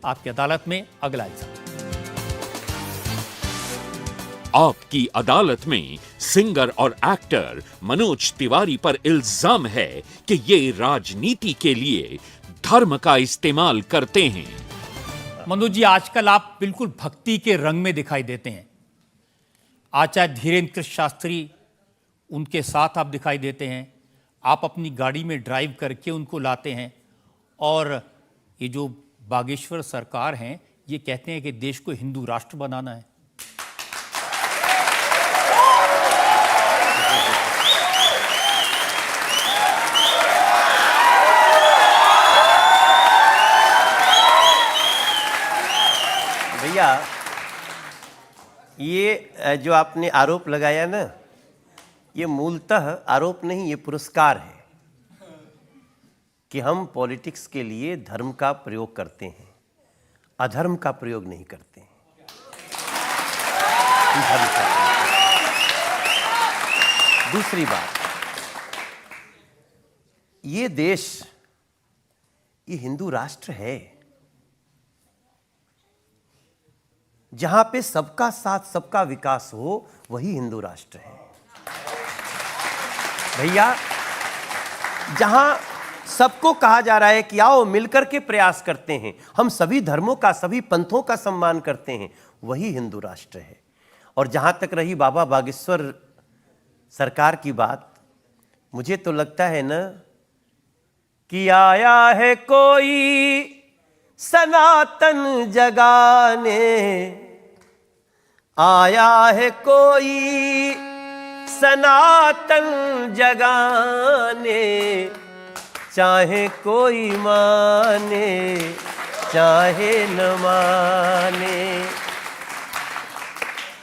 आपकी अदालत में अगला हिस्सा। आपकी अदालत में सिंगर और एक्टर मनोज तिवारी पर इल्जाम है कि ये राजनीति के लिए धर्म का इस्तेमाल करते हैं। मनोज जी, आजकल आप बिल्कुल भक्ति के रंग में दिखाई देते हैं। आचार्य धीरेन्द्र शास्त्री, उनके साथ आप दिखाई देते हैं। आप अपनी गाड़ी में ड्राइव करके उनको लाते हैं और ये जो बागेश्वर सरकार हैं, ये कहते हैं कि देश को हिंदू राष्ट्र बनाना है। भैया, ये जो आपने आरोप लगाया ना, ये मूलतः आरोप नहीं, ये पुरस्कार है कि हम पॉलिटिक्स के लिए धर्म का प्रयोग करते हैं, अधर्म का प्रयोग नहीं करते हैं। धर्म का प्रयोग। दूसरी बात, ये देश, ये हिंदू राष्ट्र है जहां पे सबका साथ सबका विकास हो, वही हिंदू राष्ट्र है भैया। जहां सबको कहा जा रहा है कि आओ मिलकर के प्रयास करते हैं, हम सभी धर्मों का, सभी पंथों का सम्मान करते हैं, वही हिंदू राष्ट्र है। और जहां तक रही बाबा बागेश्वर सरकार की बात, मुझे तो लगता है ना कि आया है कोई सनातन जगाने, आया है कोई सनातन जगाने, चाहे कोई माने चाहे न माने।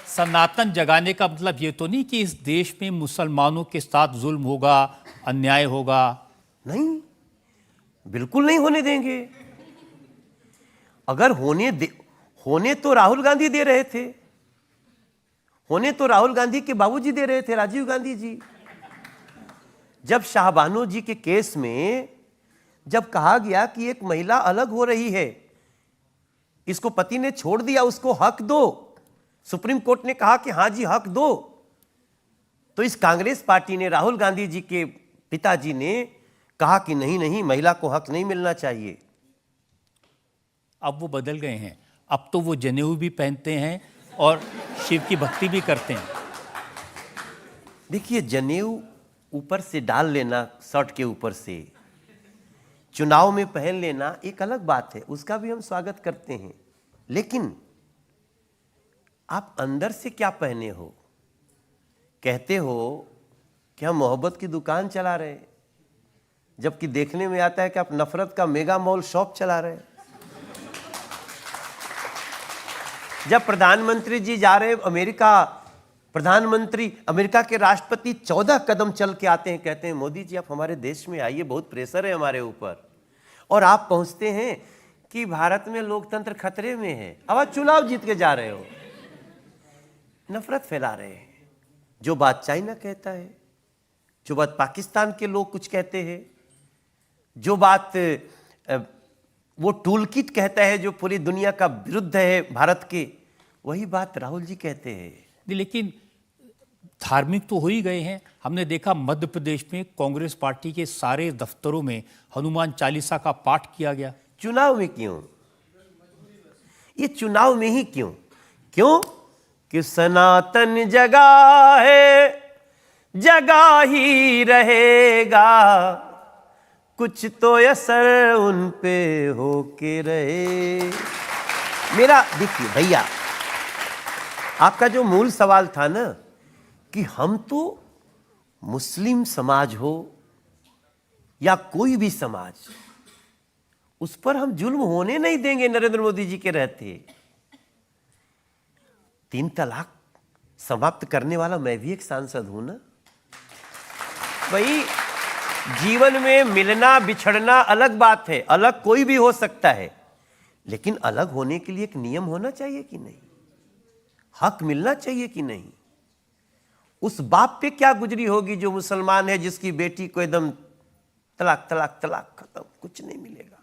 सनातन जगाने का मतलब ये तो नहीं कि इस देश में मुसलमानों के साथ जुल्म होगा, अन्याय होगा। नहीं, बिल्कुल नहीं होने देंगे। अगर होने तो राहुल गांधी दे रहे थे, होने तो राहुल गांधी के बाबूजी दे रहे थे, राजीव गांधी जी। जब शाहबानो जी के केस में जब कहा गया कि एक महिला अलग हो रही है, इसको पति ने छोड़ दिया, उसको हक दो, सुप्रीम कोर्ट ने कहा कि हां जी हक दो, तो इस कांग्रेस पार्टी ने, राहुल गांधी जी के पिताजी ने कहा कि नहीं नहीं, महिला को हक नहीं मिलना चाहिए। अब वो बदल गए हैं, अब तो वो जनेऊ भी पहनते हैं और शिव की भक्ति भी करते हैं। देखिए, जनेऊ ऊपर से डाल लेना, शर्ट के ऊपर से चुनाव में पहन लेना एक अलग बात है, उसका भी हम स्वागत करते हैं। लेकिन आप अंदर से क्या पहने हो? कहते हो कि हम मोहब्बत की दुकान चला रहे, जबकि देखने में आता है कि आप नफरत का मेगा मॉल शॉप चला रहे हैं। जब प्रधानमंत्री जी जा रहे अमेरिका, प्रधानमंत्री अमेरिका के राष्ट्रपति 14 कदम चल के आते हैं, कहते हैं मोदी जी आप हमारे देश में आइए, बहुत प्रेशर है हमारे ऊपर, और आप पहुंचते हैं कि भारत में लोकतंत्र खतरे में है। अब आप चुनाव जीत के जा रहे हो, नफरत फैला रहे हैं। जो बात चाइना कहता है, जो बात पाकिस्तान के लोग कुछ कहते हैं, जो बात वो टूल किट कहता है जो पूरी दुनिया का विरुद्ध है भारत के, वही बात राहुल जी कहते हैं। लेकिन धार्मिक तो हो ही गए हैं। हमने देखा मध्य प्रदेश में कांग्रेस पार्टी के सारे दफ्तरों में हनुमान चालीसा का पाठ किया गया। चुनाव में क्यों? ये चुनाव में ही क्यों? क्यों कि सनातन जगा है, जगा ही रहेगा, कुछ तो असर उन पे होके रहे। मेरा देखिए भैया, आपका जो मूल सवाल था ना कि हम तो मुस्लिम समाज हो या कोई भी समाज, उस पर हम जुल्म होने नहीं देंगे नरेंद्र मोदी जी के रहते। 3 तलाक समाप्त करने वाला मैं भी एक सांसद हूं ना भाई। जीवन में मिलना बिछड़ना अलग बात है, अलग कोई भी हो सकता है, लेकिन अलग होने के लिए एक नियम होना चाहिए कि नहीं, हक मिलना चाहिए कि नहीं। उस बाप पे क्या गुजरी होगी जो मुसलमान है, जिसकी बेटी को एकदम तलाक तलाक तलाक खत्म, कुछ नहीं मिलेगा।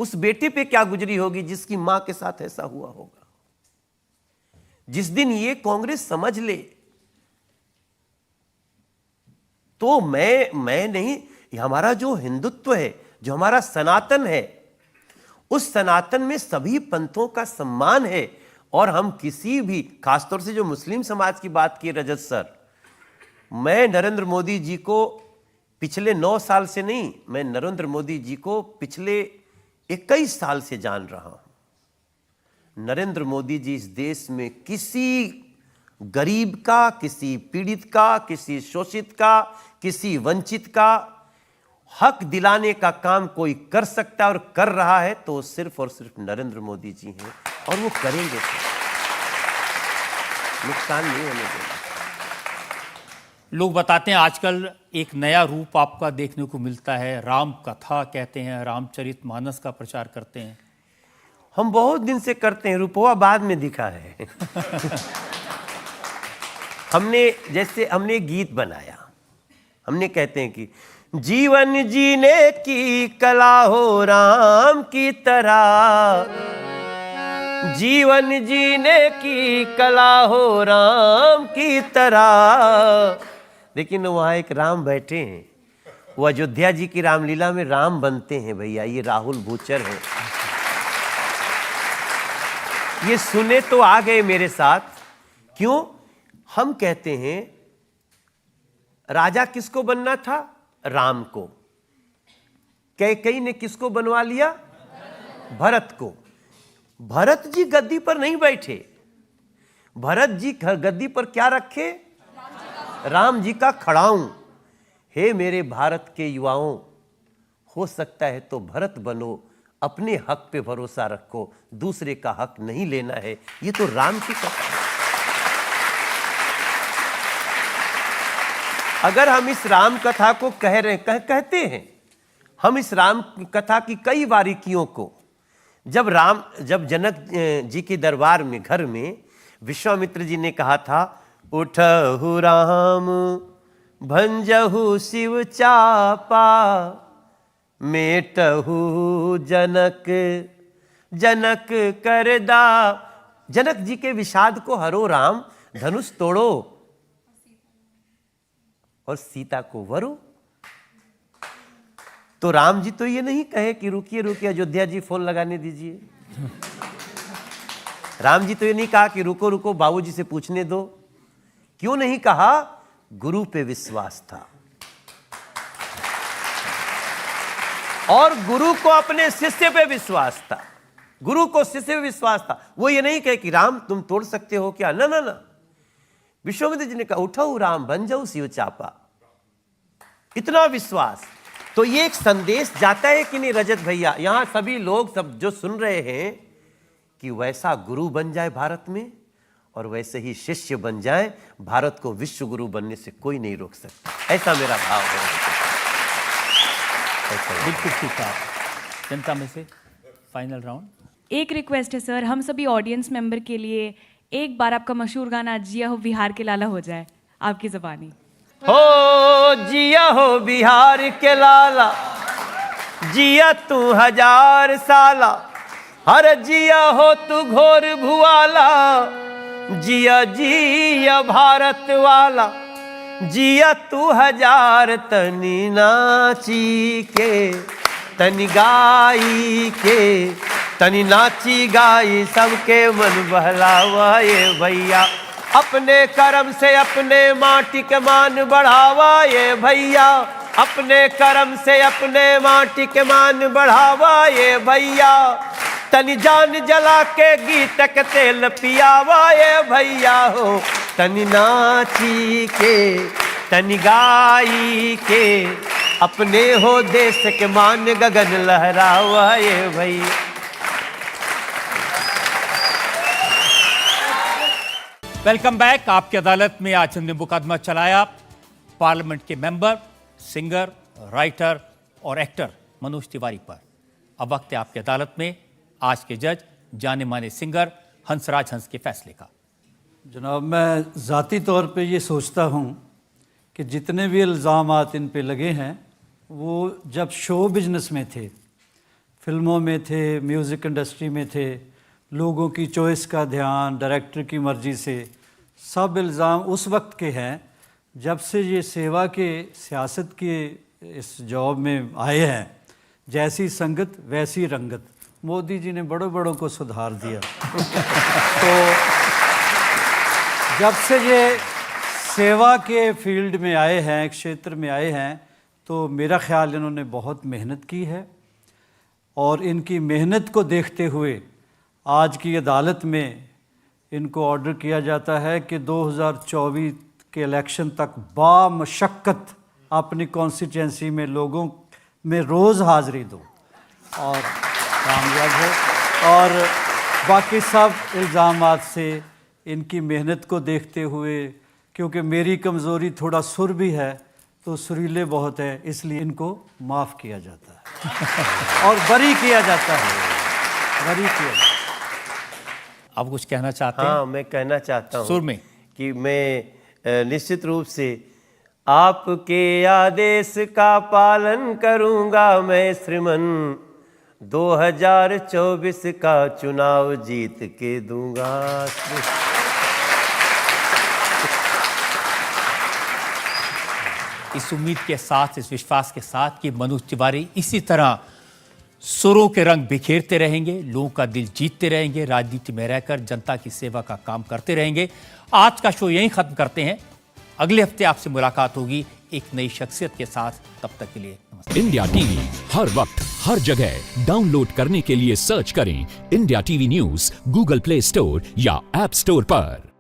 उस बेटे पे क्या गुजरी होगी जिसकी मां के साथ ऐसा हुआ होगा। जिस दिन ये कांग्रेस समझ ले तो मैं नहीं, हमारा जो हिंदुत्व है, जो हमारा सनातन है, उस सनातन में सभी पंथों का सम्मान है। और हम किसी भी, खासतौर से जो मुस्लिम समाज की बात की रजत सर, मैं नरेंद्र मोदी जी को पिछले 9 साल से नहीं, मैं नरेंद्र मोदी जी को पिछले 21 साल से जान रहा हूं। नरेंद्र मोदी जी इस देश में किसी गरीब का, किसी पीड़ित का, किसी शोषित का, किसी वंचित का हक दिलाने का काम कोई कर सकता है और कर रहा है तो सिर्फ और सिर्फ नरेंद्र मोदी जी हैं, और वो करेंगे। नुकसान नहीं होने देगा। लोग बताते हैं आजकल एक नया रूप आपका देखने को मिलता है, राम कथा कहते हैं, रामचरितमानस का प्रचार करते हैं। हम बहुत दिन से करते हैं, रुपवा बाद में दिखा है। हमने गीत बनाया, हमने कहते हैं कि जीवन जीने की कला हो राम की तरह, जीवन जीने की कला हो राम की तरह। लेकिन वहां एक राम बैठे हैं, वो अयोध्या जी की रामलीला में राम बनते हैं भैया, ये राहुल भूचर है। ये सुने तो आ गए मेरे साथ। क्यों? हम कहते हैं राजा किसको बनना था? राम को। कैकेयी ने किसको बनवा लिया? भरत को। भरत जी गद्दी पर नहीं बैठे, भरत जी गद्दी पर क्या रखे? राम जी का खड़ाऊं। हे मेरे भारत के युवाओं, हो सकता है तो भरत बनो, अपने हक पे भरोसा रखो, दूसरे का हक नहीं लेना है। ये तो राम की कथा है। अगर हम इस राम कथा को कहते हैं, हम इस राम कथा की कई बारीकियों को, जब जनक जी के दरबार में, घर में विश्वामित्र जी ने कहा था, उठहु राम भंजहु शिव चापा, मेटहु जनक जनक करदा। जनक जी के विषाद को हरो राम, धनुष तोड़ो और सीता को वरो। तो राम जी तो ये नहीं कहे कि रुकिए रुकिए अयोध्या जी फोन लगाने दीजिए। राम जी तो ये नहीं कहा कि रुको रुको बाबूजी से पूछने दो। क्यों नहीं कहा? गुरु पे विश्वास था, और गुरु को अपने शिष्य पे विश्वास था। गुरु को शिष्य पे विश्वास था। वो ये नहीं कहे कि राम तुम तोड़ सकते हो क्या, ना ना ना। विश्वामित्र जी ने कहा, उठो राम बन जाओ शिव चापा। इतना विश्वास। तो ये एक संदेश जाता है कि नहीं रजत भैया? यहां सभी लोग, सब जो सुन रहे हैं, कि वैसा गुरु बन जाए भारत में, और वैसे ही शिष्य बन जाए। भारत को विश्व गुरु बनने से कोई नहीं रोक सकता। ऐसा मेरा भाव है। बिल्कुल ठीक है। जनता में से फाइनल राउंड। एक रिक्वेस्ट है सर, हम सभी ऑडियंस मेंबर के लिए एक बार आपका मशहूर गाना जिया हो बिहार के लाला हो जाए आपकी ज़बानी। हो जिया हो बिहार के लाला, जिया तू 1000 साला, हर जिया हो तू घोर भुआला, जिया जिया भारत वाला, जिया तू 1000 तनी नाची के, तनी गाई के, तनी नाची गाई सबके मन बहलावा ये भैया। अपने कर्म से अपने माटी के मान बढ़ावा ये भैया, अपने कर्म से अपने माटी के मान बढ़ावा ये भैया। तनी जान जला के गीत के तेल पियावा ये भैया हो, तनी नाची के, तनी गाई के, अपने हो देश के मान गगन लहरावा ये भैया। Welcome back. आपकी अदालत में आज हमने मुकदमा चलाया पार्लियामेंट के मेंबर, सिंगर, राइटर और एक्टर मनोज तिवारी पर। अब वक्त है आपकी अदालत में आज के जज जाने माने सिंगर हंसराज हंस के फैसले का। जनाब, मैं ज़ाती तौर पे ये सोचता हूँ कि जितने भी इल्ज़ामात इन पे लगे हैं वो जब शो बिजनेस में थे फिल्मों में थे, म्यूज़िक इंडस्ट्री में थे, लोगों की चॉइस का ध्यान, डायरेक्टर की मर्ज़ी से, सब इल्ज़ाम उस वक्त के हैं जब से ये सेवा के सियासत के इस जॉब में आए हैं। जैसी संगत वैसी रंगत, मोदी जी ने बड़ों बड़ों को सुधार दिया। तो जब से ये सेवा के फील्ड में आए हैं, क्षेत्र में आए हैं, तो मेरा ख्याल इन्होंने बहुत मेहनत की है और इनकी मेहनत को देखते हुए आज की अदालत में इनको ऑर्डर किया जाता है कि 2024 के इलेक्शन तक बामशक्कत अपनी कॉन्स्टिट्यूंसी में लोगों में रोज़ हाज़िरी दो और कामयाब हो। और बाकी सब इल्ज़ामात से इनकी मेहनत को देखते हुए, क्योंकि मेरी कमज़ोरी थोड़ा सुर भी है, तो सुरीले बहुत है, इसलिए इनको माफ़ किया जाता है और बरी किया जाता है, बरी किया जाता है। आप कुछ कहना चाहते हैं? हाँ, मैं कहना चाहता हूँ सुर में कि मैं निश्चित रूप से आपके आदेश का पालन करूंगा। मैं श्रीमन 2024 का चुनाव जीत के दूंगा। इस उम्मीद के साथ, इस विश्वास के साथ कि मनोज तिवारी इसी तरह सुरों के रंग बिखेरते रहेंगे, लोगों का दिल जीतते रहेंगे, राजनीति में रहकर जनता की सेवा का काम करते रहेंगे। आज का शो यहीं खत्म करते हैं। अगले हफ्ते आपसे मुलाकात होगी एक नई शख्सियत के साथ। तब तक के लिए नमस्ते। इंडिया टीवी हर वक्त हर जगह डाउनलोड करने के लिए सर्च करें India TV news Google play store या ऐप स्टोर पर।